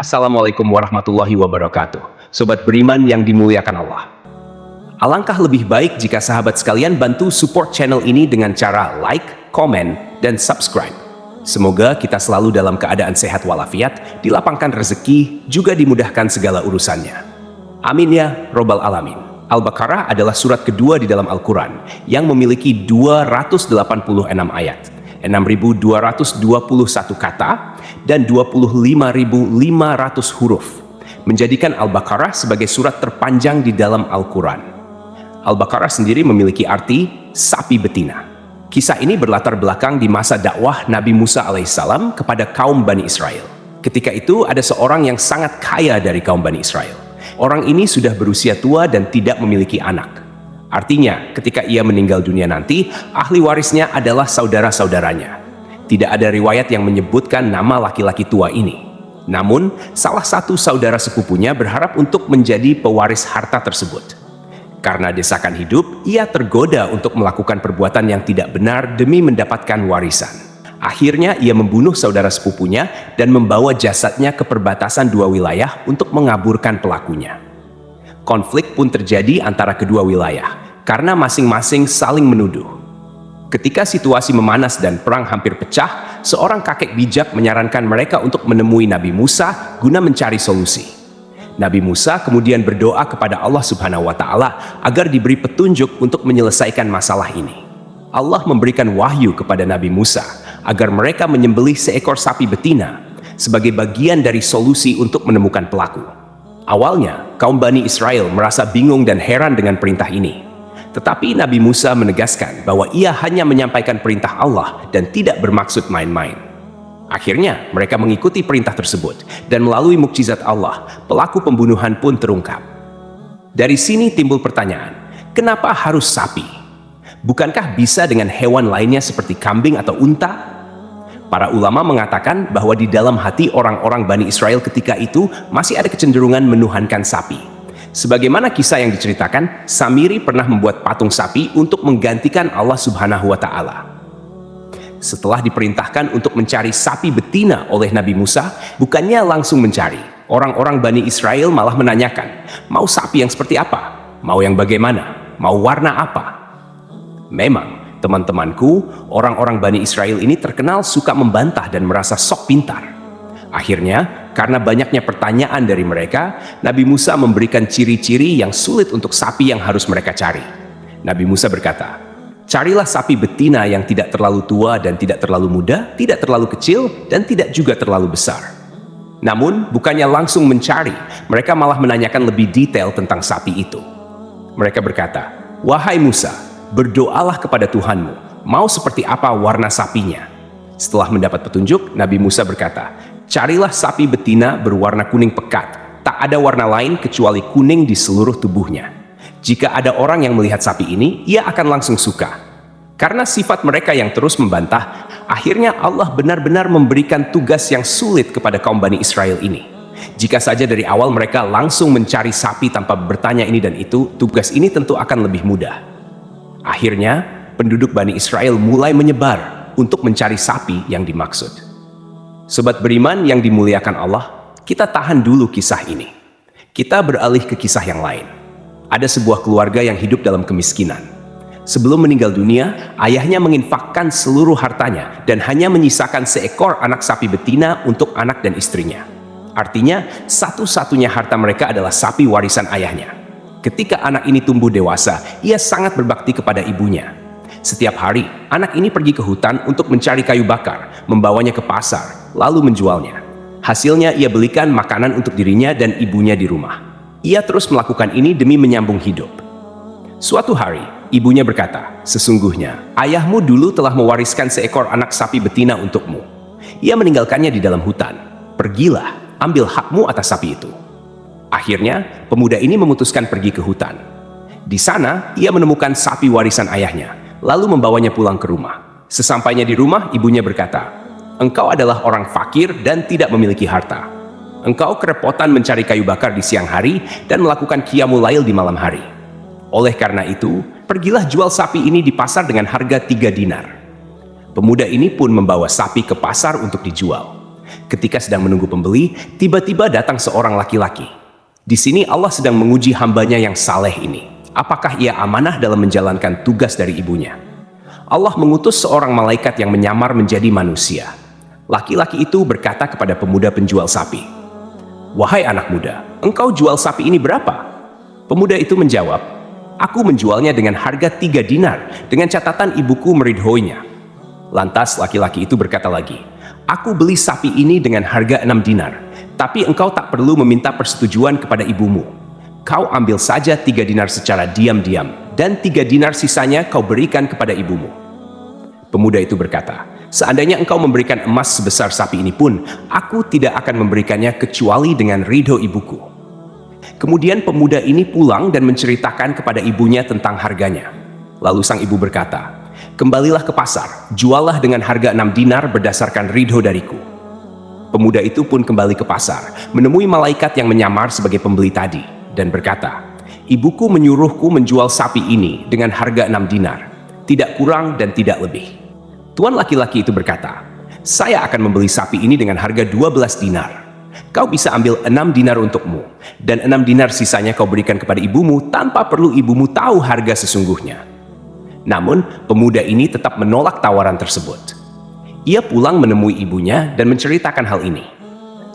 Assalamualaikum warahmatullahi wabarakatuh. Sobat beriman yang dimuliakan Allah. Alangkah lebih baik jika sahabat sekalian bantu support channel ini dengan cara like, komen, dan subscribe. Semoga kita selalu dalam keadaan sehat walafiat, dilapangkan rezeki, juga dimudahkan segala urusannya. Amin ya Robbal Alamin. Al-Baqarah adalah surat kedua di dalam Al-Quran yang memiliki 286 ayat, 6.221 kata, dan 25.500 huruf, menjadikan Al-Baqarah sebagai surat terpanjang di dalam Al-Quran. Al-Baqarah sendiri memiliki arti sapi betina. Kisah ini berlatar belakang di masa dakwah Nabi Musa alaihissalam kepada kaum Bani Israel. Ketika itu ada seorang yang sangat kaya dari kaum Bani Israel. Orang ini sudah berusia tua dan tidak memiliki anak. Artinya, ketika ia meninggal dunia nanti, ahli warisnya adalah saudara-saudaranya. Tidak ada riwayat yang menyebutkan nama laki-laki tua ini. Namun, salah satu saudara sepupunya berharap untuk menjadi pewaris harta tersebut. Karena desakan hidup, ia tergoda untuk melakukan perbuatan yang tidak benar demi mendapatkan warisan. Akhirnya, ia membunuh saudara sepupunya dan membawa jasadnya ke perbatasan dua wilayah untuk mengaburkan pelakunya. Konflik pun terjadi antara kedua wilayah, karena masing-masing saling menuduh. Ketika situasi memanas dan perang hampir pecah, seorang kakek bijak menyarankan mereka untuk menemui Nabi Musa guna mencari solusi. Nabi Musa kemudian berdoa kepada Allah Subhanahu wa Ta'ala agar diberi petunjuk untuk menyelesaikan masalah ini. Allah memberikan wahyu kepada Nabi Musa agar mereka menyembelih seekor sapi betina sebagai bagian dari solusi untuk menemukan pelaku. Awalnya, kaum Bani Israel merasa bingung dan heran dengan perintah ini. Tetapi Nabi Musa menegaskan bahwa ia hanya menyampaikan perintah Allah dan tidak bermaksud main-main. Akhirnya, mereka mengikuti perintah tersebut, dan melalui mukjizat Allah, pelaku pembunuhan pun terungkap. Dari sini timbul pertanyaan, kenapa harus sapi? Bukankah bisa dengan hewan lainnya seperti kambing atau unta? Para ulama mengatakan bahwa di dalam hati orang-orang Bani Israel ketika itu masih ada kecenderungan menuhankan sapi. Sebagaimana kisah yang diceritakan, Samiri pernah membuat patung sapi untuk menggantikan Allah Subhanahu wa Ta'ala. Setelah diperintahkan untuk mencari sapi betina oleh Nabi Musa, bukannya langsung mencari. Orang-orang Bani Israel malah menanyakan, mau sapi yang seperti apa? Mau yang bagaimana? Mau warna apa? Memang, teman-temanku, orang-orang Bani Israel ini terkenal suka membantah dan merasa sok pintar. Akhirnya, karena banyaknya pertanyaan dari mereka, Nabi Musa memberikan ciri-ciri yang sulit untuk sapi yang harus mereka cari. Nabi Musa berkata, carilah sapi betina yang tidak terlalu tua dan tidak terlalu muda, tidak terlalu kecil, dan tidak juga terlalu besar. Namun, bukannya langsung mencari, mereka malah menanyakan lebih detail tentang sapi itu. Mereka berkata, wahai Musa, berdoalah kepada Tuhanmu, mau seperti apa warna sapinya. Setelah mendapat petunjuk, Nabi Musa berkata, carilah sapi betina berwarna kuning pekat, tak ada warna lain kecuali kuning di seluruh tubuhnya. Jika ada orang yang melihat sapi ini, ia akan langsung suka. Karena sifat mereka yang terus membantah, akhirnya Allah benar-benar memberikan tugas yang sulit kepada kaum Bani Israel ini. Jika saja dari awal mereka langsung mencari sapi tanpa bertanya ini dan itu, tugas ini tentu akan lebih mudah. Akhirnya, penduduk Bani Israel mulai menyebar untuk mencari sapi yang dimaksud. Sobat beriman yang dimuliakan Allah, kita tahan dulu kisah ini. Kita beralih ke kisah yang lain. Ada sebuah keluarga yang hidup dalam kemiskinan. Sebelum meninggal dunia, ayahnya menginfakkan seluruh hartanya dan hanya menyisakan seekor anak sapi betina untuk anak dan istrinya. Artinya, satu-satunya harta mereka adalah sapi warisan ayahnya. Ketika anak ini tumbuh dewasa, ia sangat berbakti kepada ibunya. Setiap hari, anak ini pergi ke hutan untuk mencari kayu bakar, membawanya ke pasar, lalu menjualnya. Hasilnya ia belikan makanan untuk dirinya dan ibunya di rumah. Ia terus melakukan ini demi menyambung hidup. Suatu hari, ibunya berkata, sesungguhnya ayahmu dulu telah mewariskan seekor anak sapi betina untukmu. Ia meninggalkannya di dalam hutan. Pergilah, ambil hakmu atas sapi itu. Akhirnya, pemuda ini memutuskan pergi ke hutan. Di sana, ia menemukan sapi warisan ayahnya, lalu membawanya pulang ke rumah. Sesampainya di rumah, ibunya berkata, engkau adalah orang fakir dan tidak memiliki harta. Engkau kerepotan mencari kayu bakar di siang hari dan melakukan qiyamul lail di malam hari. Oleh karena itu, pergilah jual sapi ini di pasar dengan harga 3 dinar. Pemuda ini pun membawa sapi ke pasar untuk dijual. Ketika sedang menunggu pembeli, tiba-tiba datang seorang laki-laki. Di sini Allah sedang menguji hambanya yang saleh ini. Apakah ia amanah dalam menjalankan tugas dari ibunya? Allah mengutus seorang malaikat yang menyamar menjadi manusia. Laki-laki itu berkata kepada pemuda penjual sapi, "Wahai anak muda, engkau jual sapi ini berapa?" Pemuda itu menjawab, "Aku menjualnya dengan harga 3 dinar, dengan catatan ibuku meridhoinya." Lantas laki-laki itu berkata lagi, "Aku beli sapi ini dengan harga 6 dinar, tapi engkau tak perlu meminta persetujuan kepada ibumu. Kau ambil saja 3 dinar secara diam-diam, dan 3 dinar sisanya kau berikan kepada ibumu." Pemuda itu berkata, "Seandainya engkau memberikan emas sebesar sapi ini pun, aku tidak akan memberikannya kecuali dengan ridho ibuku." Kemudian pemuda ini pulang dan menceritakan kepada ibunya tentang harganya. Lalu sang ibu berkata, "Kembalilah ke pasar, juallah dengan harga 6 dinar berdasarkan ridho dariku." Pemuda itu pun kembali ke pasar, menemui malaikat yang menyamar sebagai pembeli tadi, dan berkata, "Ibuku menyuruhku menjual sapi ini dengan harga 6 dinar, tidak kurang dan tidak lebih." Tuan laki-laki itu berkata, "Saya akan membeli sapi ini dengan harga 12 dinar. Kau bisa ambil 6 dinar untukmu, dan 6 dinar sisanya kau berikan kepada ibumu tanpa perlu ibumu tahu harga sesungguhnya." Namun, pemuda ini tetap menolak tawaran tersebut. Ia pulang menemui ibunya dan menceritakan hal ini.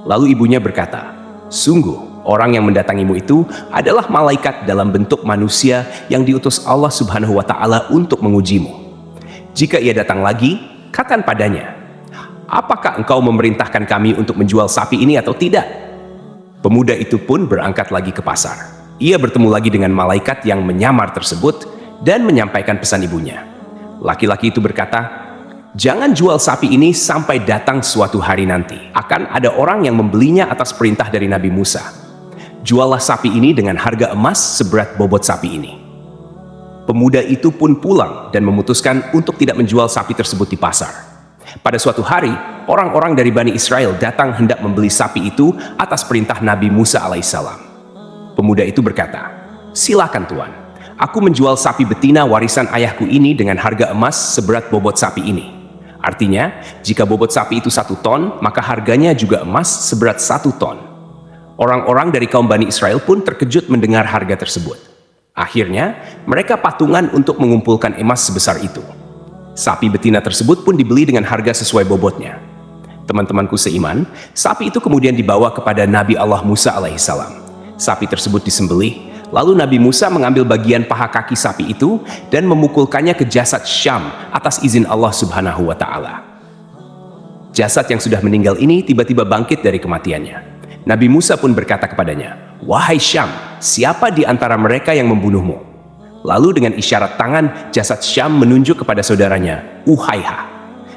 Lalu ibunya berkata, "Sungguh, orang yang mendatangimu itu adalah malaikat dalam bentuk manusia yang diutus Allah Subhanahu wa Ta'ala untuk mengujimu. Jika ia datang lagi, katakan padanya, 'Apakah engkau memerintahkan kami untuk menjual sapi ini atau tidak?'" Pemuda itu pun berangkat lagi ke pasar. Ia bertemu lagi dengan malaikat yang menyamar tersebut dan menyampaikan pesan ibunya. Laki-laki itu berkata, "Jangan jual sapi ini sampai datang suatu hari nanti. Akan ada orang yang membelinya atas perintah dari Nabi Musa. Juallah sapi ini dengan harga emas seberat bobot sapi ini." Pemuda itu pun pulang dan memutuskan untuk tidak menjual sapi tersebut di pasar. Pada suatu hari, orang-orang dari Bani Israel datang hendak membeli sapi itu atas perintah Nabi Musa alaihissalam. Pemuda itu berkata, "Silakan Tuan, aku menjual sapi betina warisan ayahku ini dengan harga emas seberat bobot sapi ini." Artinya, jika bobot sapi itu 1 ton, maka harganya juga emas seberat 1 ton. Orang-orang dari kaum Bani Israel pun terkejut mendengar harga tersebut. Akhirnya, mereka patungan untuk mengumpulkan emas sebesar itu. Sapi betina tersebut pun dibeli dengan harga sesuai bobotnya. Teman-temanku seiman, sapi itu kemudian dibawa kepada Nabi Allah Musa alaihissalam. Sapi tersebut disembelih, lalu Nabi Musa mengambil bagian paha kaki sapi itu dan memukulkannya ke jasad Syam atas izin Allah Subhanahu wa Ta'ala. Jasad yang sudah meninggal ini tiba-tiba bangkit dari kematiannya. Nabi Musa pun berkata kepadanya, "Wahai Syam, siapa di antara mereka yang membunuhmu?" Lalu dengan isyarat tangan, jasad Syam menunjuk kepada saudaranya, Uhaiha.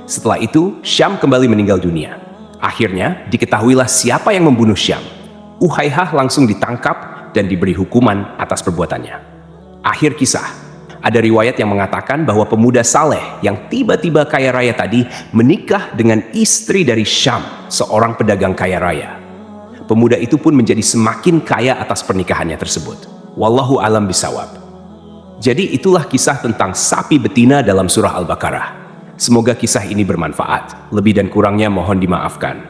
Setelah itu, Syam kembali meninggal dunia. Akhirnya, diketahuilah siapa yang membunuh Syam. Uhaiha langsung ditangkap dan diberi hukuman atas perbuatannya. Akhir kisah, ada riwayat yang mengatakan bahwa pemuda saleh yang tiba-tiba kaya raya tadi menikah dengan istri dari Syam, seorang pedagang kaya raya. Pemuda itu pun menjadi semakin kaya atas pernikahannya tersebut. Wallahu alam bisawab. Jadi itulah kisah tentang sapi betina dalam surah Al-Baqarah. Semoga kisah ini bermanfaat. Lebih dan kurangnya mohon dimaafkan.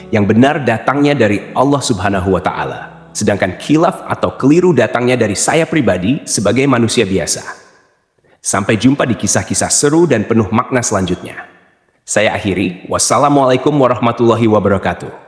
Yang benar datangnya dari Allah Subhanahu wa Ta'ala. Sedangkan khilaf atau keliru datangnya dari saya pribadi sebagai manusia biasa. Sampai jumpa di kisah-kisah seru dan penuh makna selanjutnya. Saya akhiri. Wassalamualaikum warahmatullahi wabarakatuh.